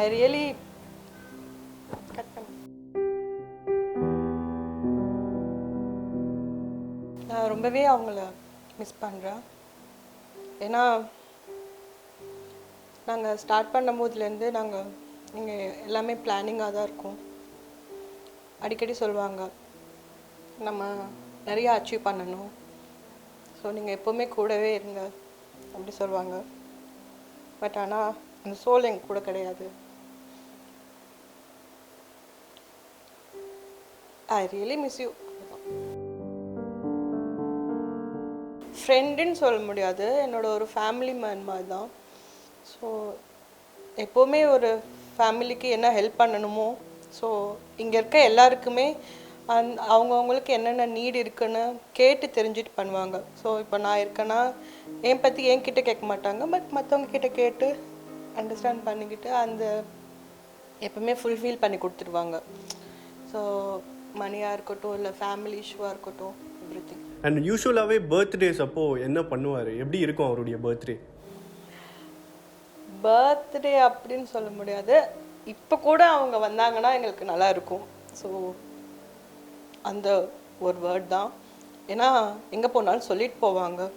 I really cut பண்ண நான் ரொம்பவே அவங்கள மிஸ் பண்ணுறேன். ஏன்னா நாங்கள் ஸ்டார்ட் பண்ணும் போதுலேருந்து நீங்கள் எல்லாமே பிளானிங்காக தான் இருக்கும். அடிக்கடி சொல்லுவாங்க நம்ம நிறையா அச்சீவ் பண்ணணும், ஸோ நீங்கள் எப்போவுமே கூடவே இருங்க அப்படி சொல்லுவாங்க. பட் ஆனால் அந்த சோல் எங்க கூட கிடையாது. I really miss you. ஃப்ரெண்டுன்னு சொல்ல முடியாது, என்னோட ஒரு ஃபேமிலி மேன் மாதிரி தான். ஸோ எப்போவுமே ஒரு ஃபேமிலிக்கு என்ன ஹெல்ப் பண்ணணுமோ, ஸோ இங்கே இருக்க எல்லாருக்குமே அவங்கவுங்களுக்கு என்னென்ன நீட் இருக்குன்னு கேட்டு தெரிஞ்சுட்டு பண்ணுவாங்க. ஸோ இப்போ நான் இருக்கேன்னா என் பற்றி என்கிட்ட கேட்க மாட்டாங்க, பட் மற்றவங்க கிட்ட கேட்டு அண்டர்ஸ்டாண்ட் பண்ணிக்கிட்டு அந்த எப்பவுமே ஃபுல்ஃபில் பண்ணி கொடுத்துருவாங்க. ஸோ மணியாக இருக்கட்டும், இல்லை ஃபேமிலி இஷ்யூவாக இருக்கட்டும், எவ்ரி திங். அண்ட் யூஸ்வலாகவே பர்த்டேஸ் அப்போது என்ன பண்ணுவார், எப்படி இருக்கும் அவருடைய பர்த்டே? பர்த்டே அப்படின்னு சொல்ல முடியாது. இப்போ கூட அவங்க வந்தாங்கன்னா எங்களுக்கு நல்லா இருக்கும். ஸோ அந்த ஒரு வேர்ட் தான். ஏன்னா எங்கே போனாலும் சொல்லிட்டு போவாங்க,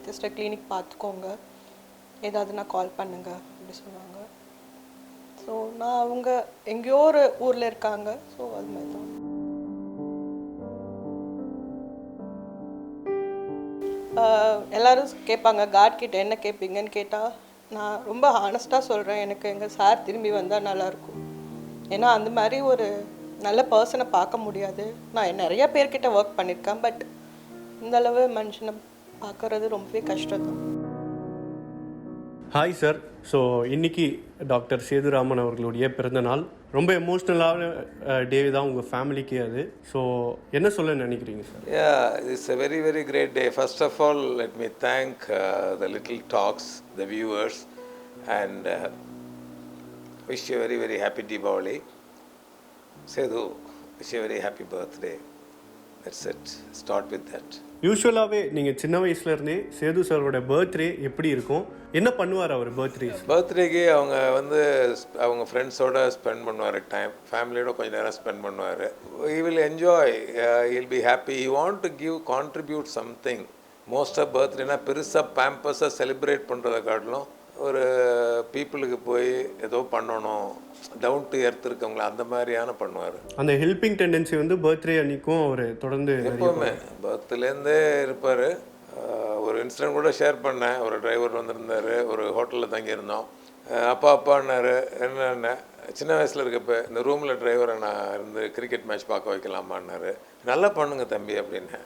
ஜஸ்ட் கிளினிக் பார்த்துக்கோங்க, ஏதாவதுனா கால் பண்ணுங்க அப்படி சொல்லுவாங்க. ஸோ நான் அவங்க எங்கேயோ ஒரு ஊரில் இருக்காங்க, ஸோ அது மாதிரி தான். எல்லோரும் கேட்பாங்க காட் கிட்ட என்ன கேட்பீங்கன்னு கேட்டால் நான் ரொம்ப ஹானஸ்ட்டாக சொல்கிறேன், எனக்கு எங்கள் சார் திரும்பி வந்தால் நல்லாயிருக்கும். ஏன்னா அந்த மாதிரி ஒரு நல்ல பர்சனை பார்க்க முடியாது. நான் நிறைய பேர்கிட்ட ஒர்க் பண்ணியிருக்கேன், பட் இந்தளவு மனுஷனை பார்க்குறது ரொம்பவே கஷ்டம் தான். Hi sir. ஸோ இன்றைக்கி டாக்டர் சேதுராமன் அவர்களுடைய பிறந்தநாள். ரொம்ப எமோஷ்னலான டே தான் உங்கள் ஃபேமிலிக்கு அது. ஸோ என்ன சொல்ல நினைக்கிறீங்க sir? It's a very, very great day. First of all, let me thank the Little Talks, the viewers, and wish you a very, very happy Diwali. Sedhu, wish you a very happy birthday. That's it. Start with that. யூஸ்வலாகவே நீங்கள் சின்ன வயசுலேருந்தே சேது சாரோட birthday எப்படி இருக்கும், என்ன பண்ணுவார் அவர் பர்த்டேக்கு அவங்க ஃப்ரெண்ட்ஸோட ஸ்பெண்ட் பண்ணுவார் டைம், ஃபேமிலியோட கொஞ்சம் நேரம் ஸ்பெண்ட் பண்ணுவார். He will enjoy, he'll be happy. He want to give contribute something. Most of பர்த்டேனா பெருசாக பேம்பஸாக செலிப்ரேட் பண்ணுறதை காட்டிலும் ஒரு பீப்புளுக்கு போய் ஏதோ பண்ணணும், டவுன் டு எர்த் இருக்கவங்கள அந்த மாதிரியான பண்ணுவார். அந்த ஹெல்பிங் டெண்டன்சி பர்த்டே அன்னைக்கும் அவர் தொடர்ந்து எப்போவுமே பர்த்லேருந்தே இருப்பார். ஒரு இன்சிடென்ட் கூட ஷேர் பண்ணேன். ஒரு டிரைவர் வந்திருந்தார், ஒரு ஹோட்டலில் தங்கியிருந்தோம். அப்பான்னாரு, என்ன சின்ன வயசில் இருக்கப்போ இந்த ரூமில் டிரைவரை நான் இருந்து கிரிக்கெட் மேட்ச் பார்க்க வைக்கலாமான்னாரு. நல்லா பண்ணுங்க தம்பி அப்படின்னு.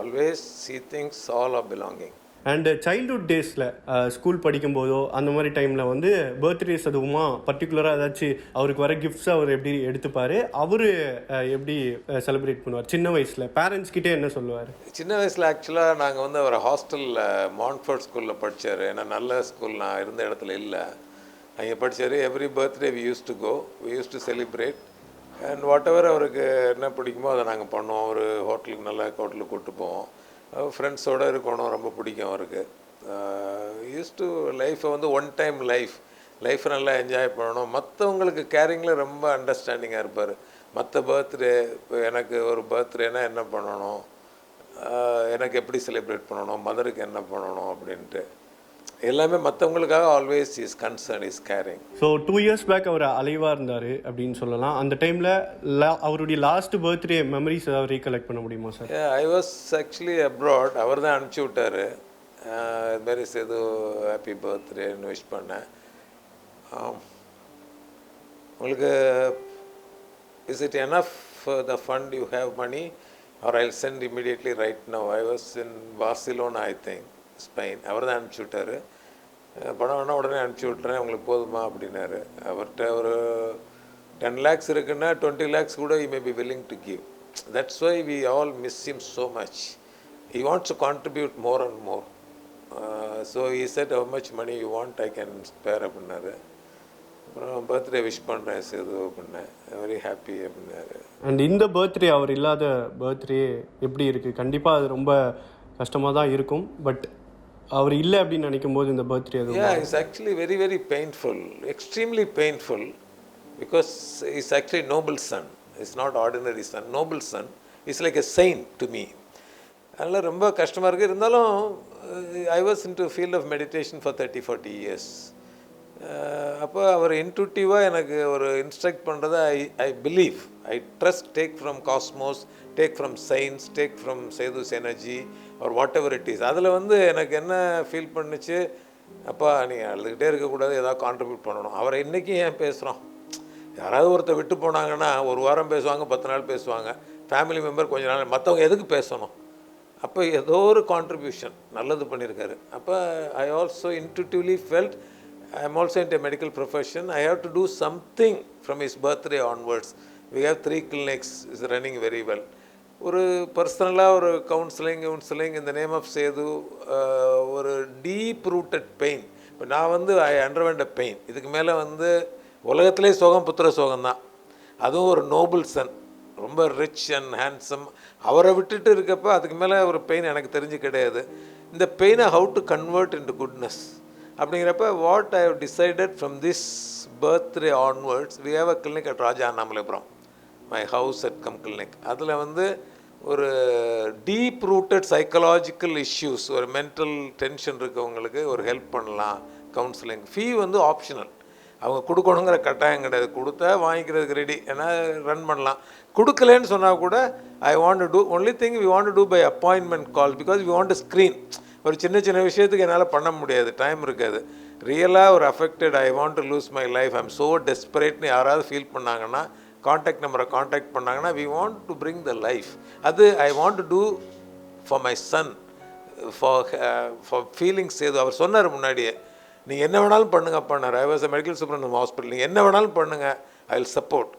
Always see things all are belonging. And childhood டேஸில் ஸ்கூல் படிக்கும்போதோ அந்த மாதிரி டைமில் பர்த்டேஸ் அதுவுமா பர்டிகுலராக ஏதாச்சும் அவருக்கு வர கிஃப்ட்ஸை அவர் எப்படி எடுத்துப்பார், அவர் எப்படி செலிப்ரேட் பண்ணுவார் சின்ன வயசில், பேரண்ட்ஸ் கிட்டே என்ன சொல்லுவார்? சின்ன வயசில் ஆக்சுவலாக நாங்கள் அவர் ஹாஸ்டலில் மான்ஃபோர்ட் ஸ்கூலில் படித்தார். ஏன்னா நல்ல ஸ்கூல் நான் இருந்த இடத்துல இல்லை, அங்கே படித்தார். Every birthday we use to go, we use to celebrate. And whatever அவருக்கு என்ன பிடிக்குமோ அதை நாங்கள் பண்ணுவோம். ஒரு ஹோட்டலுக்கு நல்ல ஹோட்டலுக்கு கூப்பிட்டு போவோம். ஃப்ரெண்ட்ஸோடு இருக்கணும், ரொம்ப பிடிக்கும் அவருக்கு. யூஸ் டு லைஃப்பை ஒன் டைம் லைஃப்பை நல்லா என்ஜாய் பண்ணணும். மற்றவங்களுக்கு கேரிங்கில் ரொம்ப அண்டர்ஸ்டாண்டிங்காக இருப்பார். மற்ற பர்த்டே, இப்போ எனக்கு ஒரு பர்த்டேனா என்ன பண்ணணும், எனக்கு எப்படி செலிப்ரேட் பண்ணணும், மதருக்கு என்ன பண்ணணும் அப்படின்ட்டு எல்லாமே மற்றவங்களுக்காக always is concern, is caring. So 2 years back அவர் அலைவாக இருந்தார் அப்படின்னு சொல்லலாம். அந்த டைமில் அவருடைய லாஸ்ட் பர்த்டே மெமரிஸ் ஏதாவது ரீகலெக்ட் பண்ண முடியுமா sir? I was actually abroad. அவர் தான் அனுப்பிச்சி விட்டார். இதுமாரி சேது ஹாப்பி பர்த்டேன்னு விஷ் பண்ணேன். உங்களுக்கு is it enough the fund you have money or I will send immediately right now. I was in Barcelona, I think Spain. அவர் தான் அனுப்பிச்சி விட்டார். பணம் வேணால் உடனே அனுப்பிச்சி விட்றேன், உங்களுக்கு போதுமா அப்படின்னாரு. அவர்கிட்ட ஒரு 10 lakhs இருக்குன்னா 20 lakhs கூட he may be willing to give. That's why we all miss him so much. He wants to contribute more and more. So he said, how much money you want, I can spare அப்படின்னாரு. அப்புறம் birthday wish பண்ணுறேன் சேது அப்படின்னேன். Very happy அப்படின்னாரு. And இந்த birthday அவர் இல்லாத birthday எப்படி இருக்குது? கண்டிப்பாக அது ரொம்ப கஷ்டமாக தான் இருக்கும். பட் அவர் இல்லை அப்படின்னு நினைக்கும் போது இந்த பர்த்டே அது it's actually very very painful, extremely painful. because he's actually noble son. He's not ordinary son, noble son. He's like a saint to me. அதனால் ரொம்ப கஷ்டமாக இருக்குது. இருந்தாலும் I was in to field of meditation for 30-40 years. அப்போ அவர் இன்ட்யூட்டிவாக எனக்கு ஒரு இன்ஸ்ட்ரக்ட் பண்ணுறதை I believe, I trust, take from cosmos, take from science, take from Sethu's energy or whatever it is. அதில் வந்து எனக்கு என்ன ஃபீல் பண்ணுச்சு, அப்பா நீ அழுதுகிட்டே இருக்கக்கூடாது, ஏதாவது கான்ட்ரிபியூட் பண்ணணும். அவரை இன்றைக்கும் ஏன் பேசுகிறோம், யாராவது ஒருத்தர் விட்டு போனாங்கன்னா ஒரு வாரம் பேசுவாங்க, 10 நாள் பேசுவாங்க, ஃபேமிலி மெம்பர் கொஞ்ச நாள், மற்றவங்க எதுக்கு பேசணும்? அப்போ ஏதோ ஒரு கான்ட்ரிபியூஷன் நல்லது பண்ணியிருக்காரு. அப்போ I also intuitively felt I am also into a medical profession. I have to do something from his birthday onwards. We have 3 clinics, is running very well. ஒரு பர்சனலாக ஒரு counselling in the name of Sethu, ஒரு deep rooted pain. இப்போ நான் வந்து ஐ underwent அ pain. இதுக்கு மேலே வந்து உலகத்திலே சோகம் புத்திர சோகம் தான். அதுவும் ஒரு நோபல் சன், ரொம்ப ரிச் அண்ட் ஹேண்ட்ஸம். அவரை விட்டுட்டு இருக்கப்போ அதுக்கு மேலே ஒரு பெயின் எனக்கு தெரிஞ்சு கிடையாது. இந்த பெயினை how to convert into goodness அப்படிங்கிறப்ப what I have decided from this birthday onwards, we have a clinic at Raja Annamalaipuram, my house அட் கம் கிளினிக். அதில் வந்து ஒரு டீப் ரூட்டட் சைக்கலாஜிக்கல் இஷ்யூஸ், ஒரு மென்டல் டென்ஷன் இருக்கவங்களுக்கு ஒரு ஹெல்ப் பண்ணலாம். கவுன்சிலிங் ஃபீ வந்து ஆப்ஷனல், அவங்க கொடுக்கணுங்கிற கட்டாயம் கிடையாது. கொடுத்தா வாங்கிக்கிறதுக்கு ரெடி, ஏன்னா ரன் பண்ணலாம். கொடுக்கலன்னு சொன்னால் கூட I want to do only thing we want to do by appointment call, because we want to screen. ஒரு சின்ன சின்ன விஷயத்துக்கு என்னால் பண்ண முடியாது, டைம் இருக்காது. ரியலாக ஒரு affected, I want to lose my life, I am so டெஸ்பரேட்னு யாராவது ஃபீல் பண்ணாங்கன்னா காண்டாக்ட் நம்பரை காண்டாக்ட் பண்ணாங்கன்னா we want to bring the life. அது I want to do for my son, for feeling Sethu. அவர் சொன்னார் முன்னாடியே, நீங்கள் என்ன வேணாலும் பண்ணுங்க பண்ணார். I was a medical super hospital, நீங்கள் என்ன வேணாலும் பண்ணுங்கள், I will support,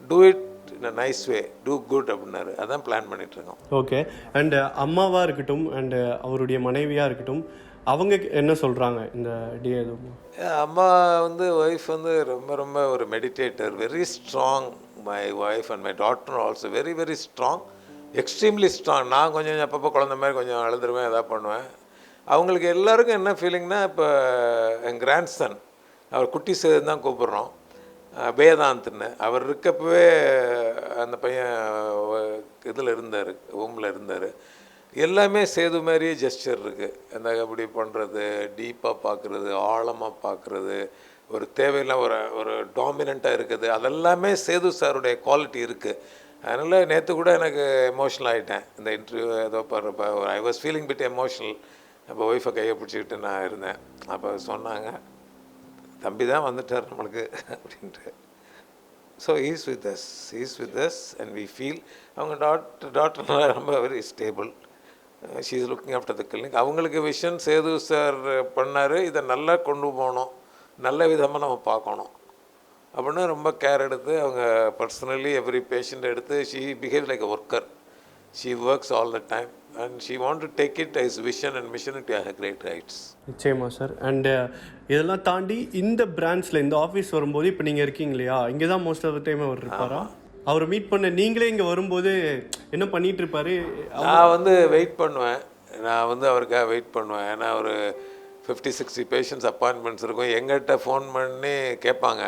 do it in a nice way, do good அப்படின்னாரு. அதான் பிளான் பண்ணிகிட்ருக்கோம். ஓகே. அண்டு அம்மாவாக இருக்கட்டும் அண்டு அவருடைய மனைவியாக இருக்கட்டும், அவங்க என்ன சொல்கிறாங்க இந்த டே? அம்மா வந்து ஒய்ஃப் வந்து ரொம்ப ரொம்ப ஒரு meditator, very strong. My wife and my daughter also very very strong, extremely strong. நான் கொஞ்சம் அப்பப்போ குழந்த மாதிரி கொஞ்சம் அழுதுருவேன், எதாவது பண்ணுவேன். அவங்களுக்கு எல்லாருக்கும் என்ன ஃபீலிங்னா, இப்போ என் கிராண்ட் சன், அவர் குட்டி சேதுன்னு தான் கூப்பிட்றோம், வேதாந்த்னு. அவர் இருக்கப்பவே அந்த பையன் இதில் இருந்தார், ஹோமில் இருந்தார். எல்லாமே சேது மாதிரியே ஜெஸ்டர் இருக்குது. அந்த அப்படி பண்ணுறது, டீப்பாக பார்க்குறது, ஆழமாக பார்க்குறது, ஒரு தேவையில்லாம் ஒரு டாமினண்ட்டாக இருக்குது, அதெல்லாமே சேது சாருடைய குவாலிட்டி இருக்குது. அதனால் நேற்று கூட எனக்கு எமோஷ்னல் ஆகிட்டேன் இந்த இன்டர்வியூ ஏதோ பண்ணுறப்ப. I was feeling bit emotional. அப்போ ஒய்ஃபை கையை பிடிச்சிக்கிட்டு நான் இருந்தேன். அப்போ சொன்னாங்க, தம்பி தான் வந்துட்டார் நம்மளுக்கு அப்படின்ட்டு. So is with us and we feel. அவங்க டாக்டர்னால ரொம்ப very stable. She is looking after the clinic. அவங்களுக்கு விஷன் சேது சார் பண்ணார், இதை நல்லா கொண்டு போகணும், நல்ல விதமாக நம்ம பார்க்கணும் அப்படின்னு ரொம்ப கேர் எடுத்து அவங்க பர்சனலி எவ்ரி பேஷண்ட் எடுத்து she behave like a worker. She works all the time and she want to take it as vision and mission to have great rights. நிச்சயமா சார். அண்டு இதெல்லாம் தாண்டி இந்த பிரான்ச்சில் இந்த ஆஃபீஸ் வரும்போது இப்போ நீங்கள் இருக்கீங்க இல்லையா, இங்கே தான் மோஸ்ட் ஆஃப் த டைம் அவர் இருப்பாரா? அவரை மீட் பண்ண நீங்களே இங்கே வரும்போது என்ன பண்ணிகிட்டு இருப்பார்? நான் வந்து வெயிட் பண்ணுவேன், நான் வந்து அவருக்காக வெயிட் பண்ணுவேன். ஏன்னா ஒரு 50-60 பேஷண்ட்ஸ் அப்பாயின்மெண்ட்ஸ் இருக்கும். எங்கிட்ட ஃபோன் பண்ணி கேட்பாங்க,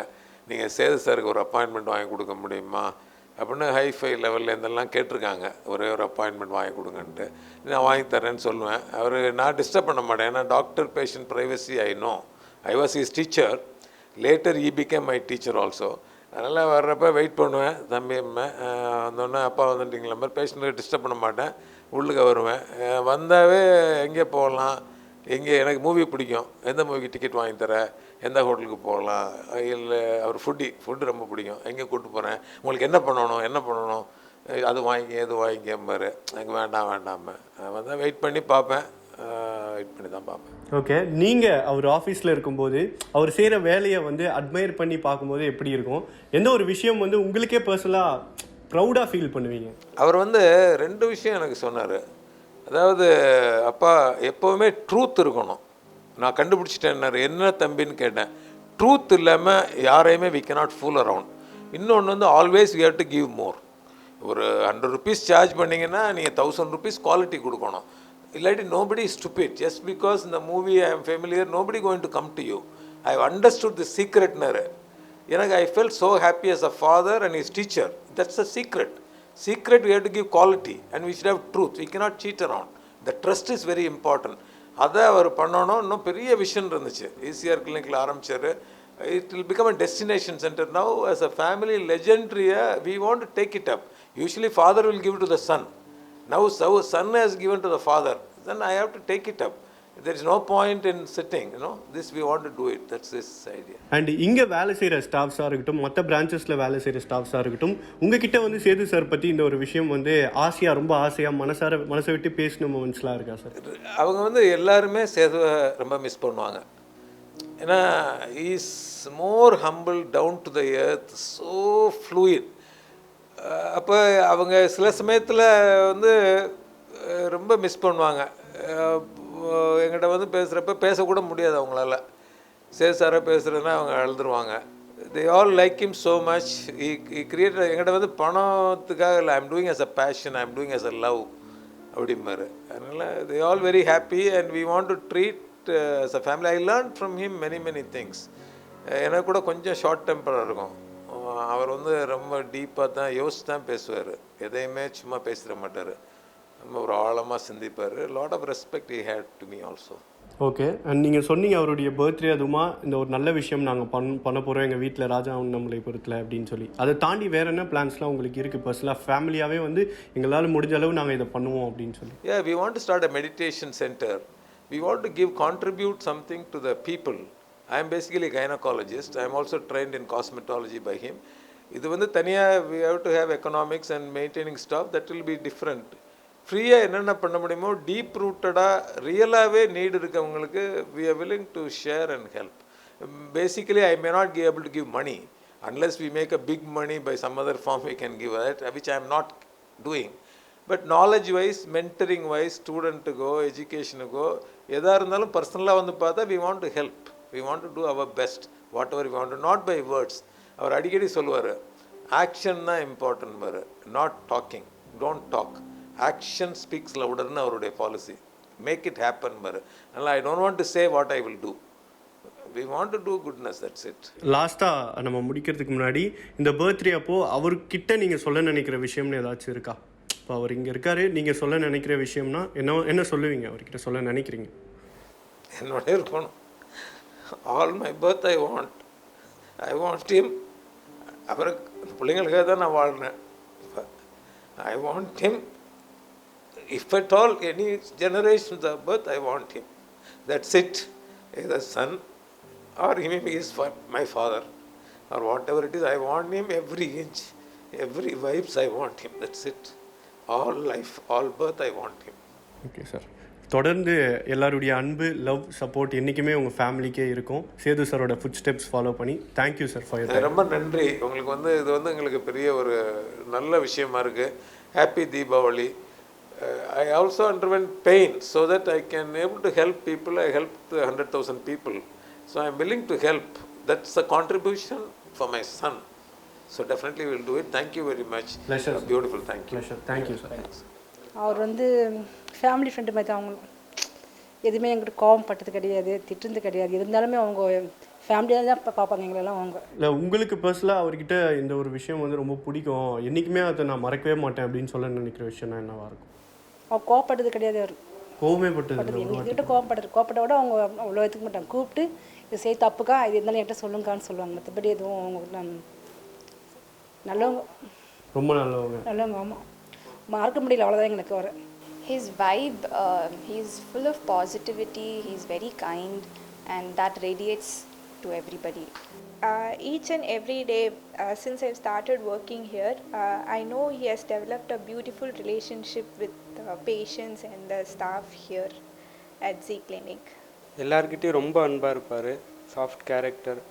நீங்கள் சேது சாருக்கு ஒரு அப்பாயின்மெண்ட் வாங்கி கொடுக்க முடியுமா அப்படின்னு ஹைஃபை லெவலில் இருந்தெல்லாம் கேட்டிருக்காங்க. ஒரே ஒரு அப்பாயின்மெண்ட் வாங்கி கொடுங்கன்ட்டு நான் வாங்கி தரேன்னு சொல்லுவேன். அவர் நான் டிஸ்டர்ப் பண்ண மாட்டேன், ஏன்னா doctor patient privacy I know. I was his teacher, later E became my teacher also. அதனால் வர்றப்ப வெயிட் பண்ணுவேன். தம்பி வந்தோடனே அப்பா வந்துட்டிங்களா மாதிரி பேஷண்ட்டு டிஸ்டர்ப் பண்ண மாட்டேன், உள்ளுக்க வருவேன். வந்தாவே எங்கே போகலாம், எங்கே எனக்கு மூவி பிடிக்கும், எந்த மூவிக்கு டிக்கெட் வாங்கி தரேன், எந்த ஹோட்டலுக்கு போகலாம், இல்லை அவர் ஃபுட்டு ரொம்ப பிடிக்கும், எங்கே கூப்பிட்டு போகிறேன், உங்களுக்கு என்ன பண்ணணும் அது வாங்கிக்க எது வாங்கிக்கம்பாரு. எனக்கு வேண்டாம் வந்தால் வெயிட் பண்ணி பார்ப்பேன், வெயிட் பண்ணி தான் பார்ப்பேன். ஓகே. நீங்கள் அவர் ஆஃபீஸில் இருக்கும்போது அவர் செய்கிற வேலையை வந்து அட்மையர் பண்ணி பார்க்கும்போது எப்படி இருக்கும்? எந்த ஒரு விஷயம் வந்து உங்களுக்கே பர்சனலாக ப்ரௌடாக ஃபீல் பண்ணுவீங்க? அவர் வந்து 2 விஷயம் எனக்கு சொன்னார். அதாவது, அப்பா எப்போவுமே ட்ரூத் இருக்கணும். நான் கண்டுபிடிச்சிட்டேன்னாரு. என்ன தம்பின்னு கேட்டேன். ட்ரூத் இல்லாமல் யாரையுமே வி cannot fool around. இன்னொன்று வந்து always we have to give more. ஒரு 100 rupees சார்ஜ் பண்ணிங்கன்னா நீங்கள் 1000 rupees குவாலிட்டி கொடுக்கணும். இல்லாட்டி nobody is stupid. Just because இந்த movie I am familiar, nobody going to come to you. I have understood the சீக்ரெட்னாரு. எனக்கு I felt so happy as a father and his teacher. That's the secret. Secret, we have to give quality and we should have truth. We cannot cheat around. The trust is very important. அதை அவர் பண்ணணும். இன்னும் பெரிய vision இருந்துச்சு. ECR கிளினிக்கில் ஆரம்பித்தார். It will become a destination center. Now as a family legendary, we want to take it up. Usually father will give it to the son. Now son has given to the father. Then I have to take it up. There is no point in sitting, this we want to do it. That's this idea. And இங்கே வேலை செய்கிற ஸ்டாஃப்ஸாக இருக்கட்டும், மற்ற பிரான்ச்சஸில் வேலை செய்கிற ஸ்டாஃப்ஸாக இருக்கட்டும், உங்ககிட்ட வந்து சேது சார் பற்றி இந்த ஒரு விஷயம் வந்து ரொம்ப ஆசையாக மனசை விட்டு பேசின மூமெண்ட்ஸ்லாம் இருக்கா சார்? அவங்க வந்து எல்லாருமே சேதுவை ரொம்ப மிஸ் பண்ணுவாங்க. ஏன்னா is more humble, down to the earth, so fluid. அப்போ அவங்க சில சமயத்தில் வந்து ரொம்ப மிஸ் பண்ணுவாங்க. எங்கிட்ட வந்து பேசுகிறப்ப பேசக்கூட முடியாது அவங்களால. சேது சாரை பேசுகிறதுனா அவங்க அழுதுருவாங்க. They all like him so much. He create. எங்கிட்ட வந்து பணத்துக்காக இல்லை, I'm doing as a passion, I'm doing as a love அப்படிம்பாரு. அதனால் they all very happy and we want to treat as a family. I learn from him many things. எனக்கு கூட கொஞ்சம் short டெம்பராக இருக்கும். அவர் வந்து ரொம்ப டீப்பாக தான் யோசிச்சு தான் பேசுவார். எதையுமே சும்மா பேசிட மாட்டார். ரொம்ப ஒரு ஆழமாக சிந்திப்பார். Lot of respect he had to me also. Okay. And நீங்கள் சொன்னீங்க அவருடைய பர்த்டே அதுமா இந்த ஒரு நல்ல விஷயம் நாங்கள் பண்ண போகிறோம் எங்கள் வீட்டில் ராஜா நம்மளை பொறுத்தல அப்படின்னு சொல்லி. அதை தாண்டி வேறு என்ன பிளான்ஸ்லாம் உங்களுக்கு இருக்குது பர்சனலாக? ஃபேமிலியாகவே வந்து எங்களால் முடிஞ்ச அளவு நாங்கள் இதை பண்ணுவோம் அப்படின்னு சொல்லி. Yeah, we want to start a meditation center. We want to contribute something to the people. I am basically a gynecologist. I am also trained in cosmetology by him. இது வந்து தனியாக we have to have economics and maintaining stuff. That will be different. ஃப்ரீயாக என்னென்ன பண்ண முடியுமோ deep ரூட்டடாக ரியலாகவே need இருக்கவங்களுக்கு we are willing to share and help. Basically I may not be able to give money unless we make a big money by some other form. We can give that, which I am not doing. But knowledge wise, mentoring wise, ஸ்டூடெண்ட்டுக்கோ எஜுகேஷனுக்கோ எதாக இருந்தாலும் பர்சனலாக வந்து பார்த்தா we want to help. We want to do our best, whatever we want to, not by words. அவர் அடிக்கடி சொல்லுவார், action தான் important பாரு, not talking. Don't talk, action speaks லவுடர்னு அவருடைய பாலிசி. மேக் இட் ஹேப்பன் பாரு. அதனால் I don't want to say what I will do. We want to do goodness, that's it. லாஸ்ட்டாக நம்ம முடிக்கிறதுக்கு முன்னாடி இந்த பர்த்டே அப்போது அவர்கிட்ட நீங்கள் சொல்ல நினைக்கிற விஷயம்னு ஏதாச்சும் இருக்கா? இப்போ அவர் இங்கே இருக்காரு, நீங்கள் சொல்ல நினைக்கிற விஷயம்னா என்ன சொல்லுவீங்க அவர்கிட்ட சொல்ல நினைக்கிறீங்க? என்னோட இருக்கணும். All my birth I want him. அவருக்கு பிள்ளைங்களுக்காக தான் நான் வாழ்கிறேன். I want him. If at all any generations of birth, I want him. That's it. Either son or him is my father or whatever it is. I want him every inch, every vibes I want him. That's it. All life, all birth I want him. Okay sir. தொடர்ந்து எல்லாருடைய அன்பு, love, support என்றைக்குமே உங்கள் ஃபேமிலிக்கே இருக்கும். சேது சாரோட footsteps follow பண்ணி. Thank you sir for your time. ரொம்ப நன்றி. உங்களுக்கு வந்து இது வந்து எங்களுக்கு பெரிய ஒரு நல்ல விஷயமா இருக்குது. Happy Deepavali. I also underwent pain so that I can able to help people. I helped 100,000 people. So I am willing to help. That's a contribution for my son. So definitely we will do it. Thank you very much. Pleasure. Beautiful. Thank you. Pleasure. Thank you sir. அவர் வந்து family friend மாதிரி தான். அவங்களும் எதுவுமே எங்கிட்ட கோவம் பட்டது கிடையாது, திட்டுறது கிடையாது. இருந்தாலுமே அவங்க ஃபேமிலியாக தான் பார்ப்பாங்க எங்களெல்லாம். அவங்க இல்லை உங்களுக்கு பர்சனலாக அவர்கிட்ட இந்த ஒரு விஷயம் வந்து ரொம்ப பிடிக்கும், என்றைக்குமே அதை நான் மறக்கவே மாட்டேன் அப்படின்னு சொல்ல நினைக்கிற விஷயம்னா என்னவா இருக்கும்? அவங்க கோவப்பட்டது கிடையாது. அவர் கோவமே பட்டது எங்ககிட்ட கோவப்பட்ட விட அவங்க அவ்வளோ எடுத்துக்க மாட்டாங்க. கூப்பிட்டு இது செய்ய தப்புக்கா, இது இருந்தாலும் என்கிட்ட சொல்லுங்கான்னு சொல்லுவாங்க. மற்றபடி எதுவும் அவங்க நல்லவங்க, ரொம்ப நல்லவங்க. ஆமாம், மறக்க முடியல. அவ்வளோதான் எங்களுக்கு வர. His vibe, he's full of positivity, he's very kind, and that radiates to everybody. Each and every day since I've started working here, I know he has developed a beautiful relationship with patients and the staff here at Z Clinic. எல்லார்கிட்டையும் ரொம்ப அன்பாக இருப்பார். Soft character,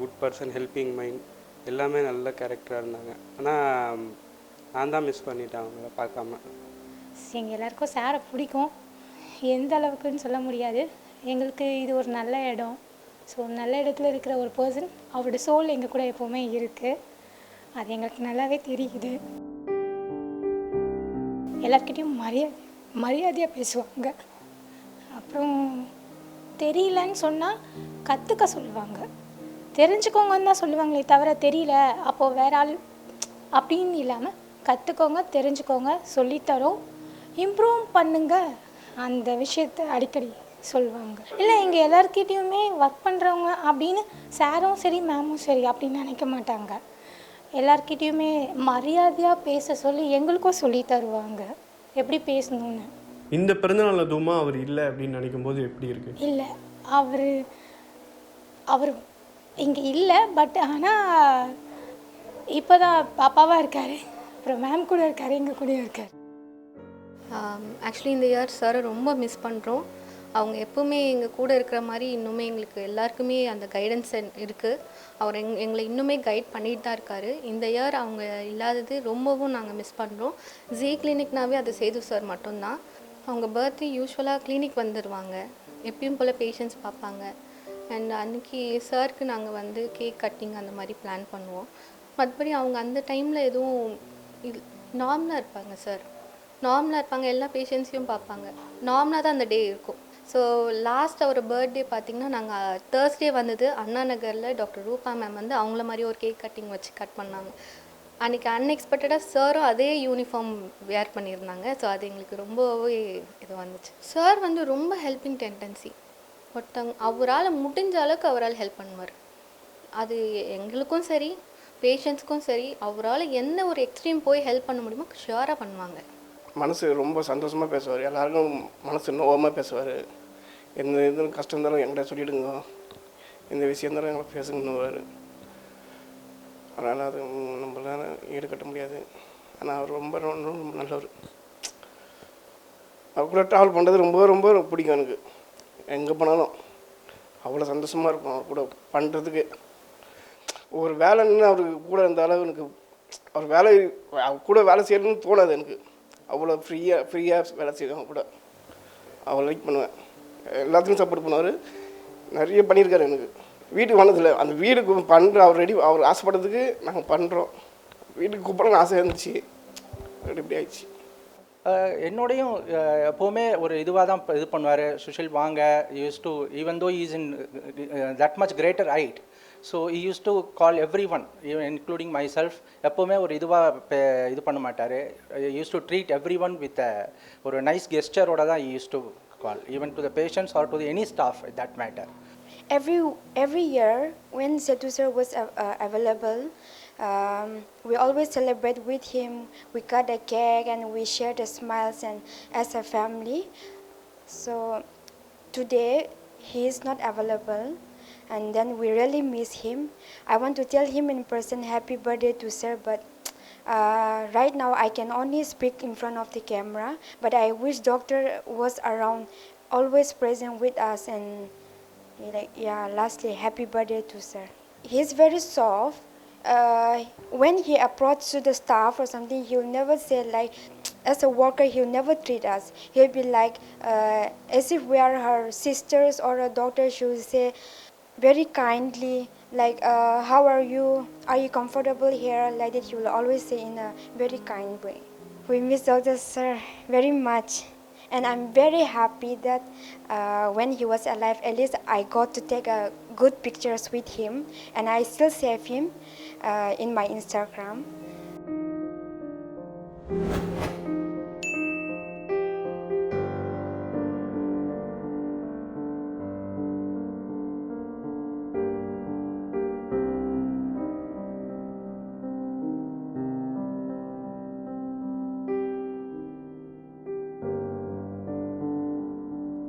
good person, helping mind, எல்லாமே நல்ல கேரக்டராக இருந்தாங்க. ஆனால் நான் தான் மிஸ் பண்ணிட்டேன் அவங்கள பார்க்காம. எங்கள் எல்லாருக்கும் சாரை பிடிக்கும். எந்த அளவுக்குன்னு சொல்ல முடியாது. எங்களுக்கு இது ஒரு நல்ல இடம். ஸோ நல்ல இடத்துல இருக்கிற ஒரு பர்சன், அவரோட சோல் எங்கள் கூட எப்போவுமே இருக்குது. அது எங்களுக்கு நல்லாவே தெரியுது. எல்லாருக்கிட்டையும் மரியாதையாக பேசுவாங்க. அப்புறம் தெரியலன்னு சொன்னால் கற்றுக்க சொல்லுவாங்க. தெரிஞ்சுக்கோங்கன்னு தான் சொல்லுவாங்களே தவிர தெரியல அப்போது வேற ஆள் அப்படின்னு இல்லாமல் கற்றுக்கோங்க, தெரிஞ்சுக்கோங்க, சொல்லித்தரோம், இம்ப்ரூவ் பண்ணுங்க, அந்த விஷயத்தை அடிக்கடி சொல்லுவாங்க. இல்லை இங்கே எல்லாருக்கிட்டேயுமே ஒர்க் பண்ணுறவங்க அப்படின்னு சாரும் சரி மேமும் சரி அப்படின்னு நினைக்க மாட்டாங்க. எல்லார்கிட்டேயுமே மரியாதையாக பேச சொல்லி எங்களுக்கும் சொல்லி தருவாங்க எப்படி பேசணும்னு. இந்த பிறந்தநாள் அதுவுமா அவர் இல்லை அப்படின்னு நினைக்கும் போது எப்படி இருக்கு? இல்லை அவர் இங்கே இல்லை, பட் ஆனால் இப்போ தான் பாப்பாவாக இருக்கார், அப்புறம் மேம் கூட இருக்கார், எங்கள் கூட இருக்கார். ஆக்சுவலி இந்த இயர் சாரை ரொம்ப மிஸ் பண்ணுறோம். அவங்க எப்போவுமே எங்கள் கூட இருக்கிற மாதிரி இன்னுமே எங்களுக்கு எல்லாருக்குமே அந்த கைடன்ஸ் இருக்குது. அவர் எங்களை இன்னுமே கைட் பண்ணிட்டு தான் இருக்கார். இந்த இயர் அவங்க இல்லாதது ரொம்பவும் நாங்கள் மிஸ் பண்ணுறோம். ஜி கிளினிக்னாவே அது சேது சார் மட்டும்தான். அவங்க பர்த்டே யூஸ்வலாக கிளினிக் வந்துடுவாங்க, எப்பயும் போல் பேஷண்ட்ஸ் பார்ப்பாங்க. அண்ட் அன்றைக்கி சாருக்கு நாங்கள் வந்து கேக் கட்டிங் அந்த மாதிரி பிளான் பண்ணுவோம். மற்றபடி அவங்க அந்த டைமில் எதுவும் நார்மலாக இருப்பாங்க சார், நார்மலாக இருப்பாங்க, எல்லா பேஷண்ட்ஸையும் பார்ப்பாங்க, நார்மலாக தான் அந்த டே இருக்கும். ஸோ லாஸ்ட் அவர் பர்த்டே பார்த்திங்கன்னா நாங்கள் தேர்ஸ்டே வந்தது அண்ணா நகரில் டாக்டர் ரூபா மேம் வந்து அவங்கள மாதிரி ஒரு கேக் கட்டிங் வச்சு கட் பண்ணாங்க. அன்றைக்கி அன்எக்ஸ்பெக்டடாக சாரும் அதே யூனிஃபார்ம் வேர் பண்ணியிருந்தாங்க. ஸோ அது எங்களுக்கு ரொம்பவே இது வந்துச்சு. சார் வந்து ரொம்ப ஹெல்பிங் டெண்டன்சி, ஒருத்தவங்க அவரால் முடிஞ்ச அளவுக்கு அவரால் ஹெல்ப் பண்ணுவார். அது எங்களுக்கும் சரி பேஷண்ட்ஸ்க்கும் சரி அவரால் என்ன ஒரு எக்ஸ்ட்ரீம் போய் ஹெல்ப் பண்ண முடியுமோ ஷுவராக பண்ணுவாங்க. மனசு ரொம்ப சந்தோஷமாக பேசுவார், எல்லாருக்கும் மனசு நோவாமல் பேசுவார். எந்த இது கஷ்டம் இருந்தாலும் என்கிட்ட சொல்லிவிடுங்க, எந்த விஷயம் இருந்தாலும் எங்களை பேசுங்கன்னுவார். அதனால் அது நம்மளால ஈடுகட்ட முடியாது. ஆனால் அவர் ரொம்ப ரொம்ப நல்லவர். அவர் கூட ட்ராவல் பண்ணுறது ரொம்ப ரொம்ப பிடிக்கும் எனக்கு. எங்கே போனாலும் அவ்வளோ சந்தோஷமாக இருக்கும் அவர் கூட பண்ணுறதுக்கு. ஒரு வேலைன்னு அவருக்கு கூட இருந்தாலும் எனக்கு அவர் அவர் கூட வேலை செய்யணும்னு தோணாது எனக்கு. அவ்வளோ ஃப்ரீயாக வேலை செய்வாங்க கூட. அவ்வளோ லைக் பண்ணுவேன், எல்லாத்துக்கும் சப்போர்ட் பண்ணுவார். நிறைய பண்ணியிருக்காரு எனக்கு. வீட்டுக்கு வந்ததில்லை, அந்த வீடுக்கு பண்ணுற அவர் ஆசைப்படுறதுக்கு நாங்கள் பண்ணுறோம். வீட்டுக்கு கூப்பிடணும்னு ஆசை இருந்துச்சு, இப்படி ஆயிடுச்சு. என்னோடையும் எப்போவுமே ஒரு இதுவாக தான் இது பண்ணுவார். சுஷில் வாங்க, use to even though is in that much greater height, so use to call everyone including myself. எப்போவுமே ஒரு இதுவாக இது பண்ண மாட்டார். Use to treat everyone with ஒரு நைஸ் கெஸ்டரோட தான் யூஸ் டு call, even to the patients or to any staff at that matter. Every year when Setu sir was available, we always celebrate with him. We cut a cake and we share the smiles and as a family. So today he is not available and then we really miss him. I want to tell him in person happy birthday to sir, but right now I can only speak in front of the camera, but I wish doctor was around, always present with us. And lastly, happy birthday to sir. He's very soft. When he approaches to the staff or something, he'll never say like, as a worker, he'll never treat us. He'll be like, as if we are her sisters or a daughter, she'll say very kindly, like, how are you? Are you comfortable here? Like that, he will always say in a very kind way. We miss Dr. Sir very much. And I'm very happy that when he was alive, at least I got to take good pictures with him. And I still save him in my Instagram.